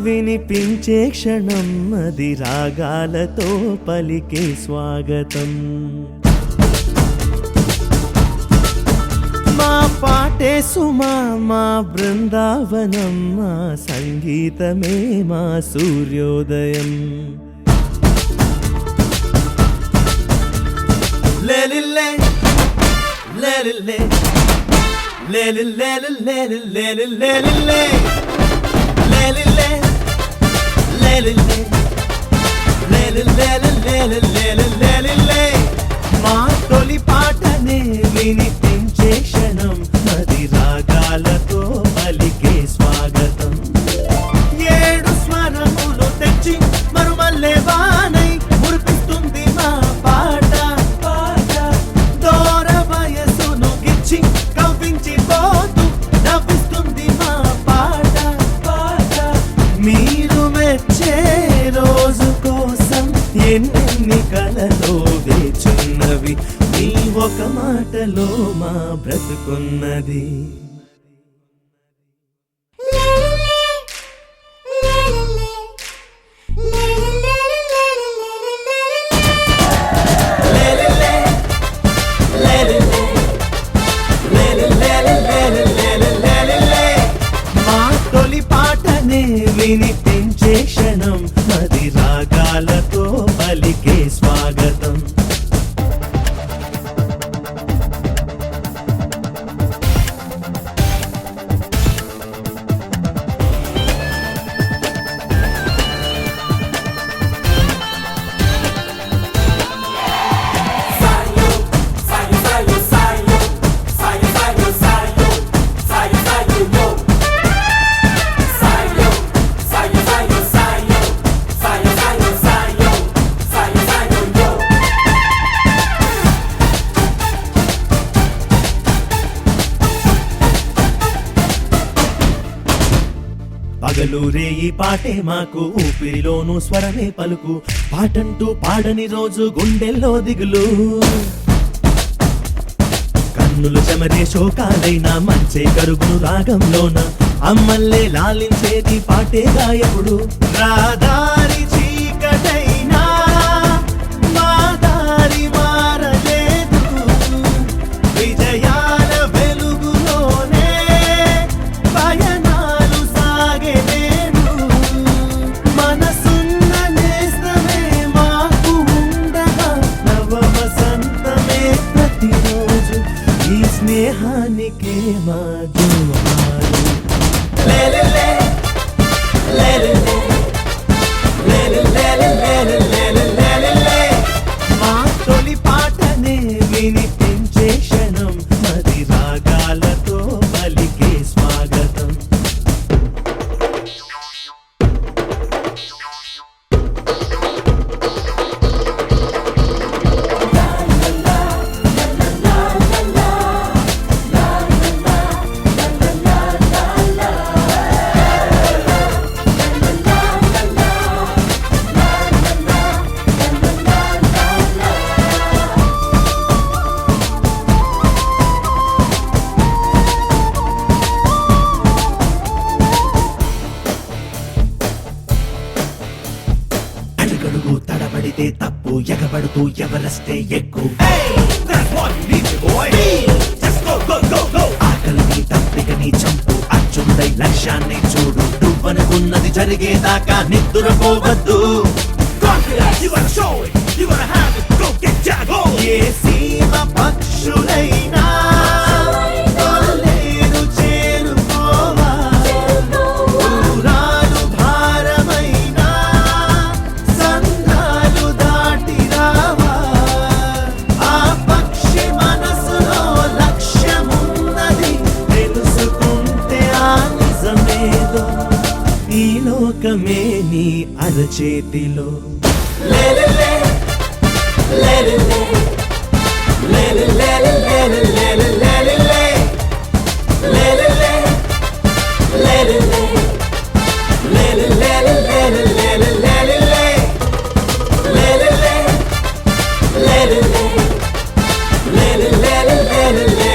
వినిపించే క్షణం అది రాగాలతో పలికే స్వాగతం. మా పాటే సుమా మా బృందావనం, మా సంగీతమే మా సూర్యోదయం. లేలిలే లేలిలే లేలిలే లేలిలే లేలిలే లేలిలే లేలిలే లేలిలే. మా తొలి పాటనే వినిపించే క్షణం అది రాగాలతో పలికే స్వాగతం. ఏడు స్వరములు తెచ్చి మరుమల్లే వానై మురిపిస్తుంది మా పాట. దూర వయసును గిచ్చి కవ్వించి పోతూ నవ్విస్తుంది మా పాట. మీరు మెచ్చే రోజు కోసం ఎన్నెన్ని కలలో వేచున్నవి, మీ ఒక మాటలో మా బ్రతుకున్నది. మా తొలి పాటనే వినిపించే క్షణం అది రాగాలతో పలికే స్వాగతం. పగలూరే ఈ పాటే మాకు ఊపిరిలోను స్వరమే పలుకు. పాటంటూ పాడని రోజు గుండెల్లో దిగులు. కన్నులు చెమరే శోకాలైనా మంచే కరుగును రాగంలోన అమ్మల్లే లాలించేది పాటే గాయకుడు. రాదారి చీకటైనా మా దారి మారలేదు, విజయాల వెలుగులోనే పయనాలు సాగేను. మనసున్న నేస్తమే మాకు ఉండగా నవ వసంతమే ప్రతిరోజు, ఈ స్నేహానికే మా జోహారు. లేలిలే లేలిలే లేలిలే లేలిలే. మా తొలి పాటనే వినిపించే క్షణం అది రాగాలతో పలికే స్వాగతం. అడుగడుగు తడబడితే తప్పు, ఎగబడుతూ ఎవరస్తే ఎక్కువ. ఆకలిని తప్పికని చంపు, అర్జునుడై లక్ష్యాన్ని చూడు. నువ్వనుకున్నది జరిగేదాకా నిద్రపోవద్దు. ఏ సీమ పక్షులైనా తొల్లేరు చేరుకోవా, దూరాలు భారమైనా సంద్రాలు దాటి రావా. ఆ పక్షి మనసులో లక్ష్యమున్నది, తెలుసుకుంటే ఆ నిజమేదో ఈ లోకమే నీ అరచేతిలో. లేలిలే లేలిలే లేలిలే లేలిలే లేలిలే లేలిలే లేలిలే లేలిలే లేలిలే లేలిలే లేలిలే లేలిలే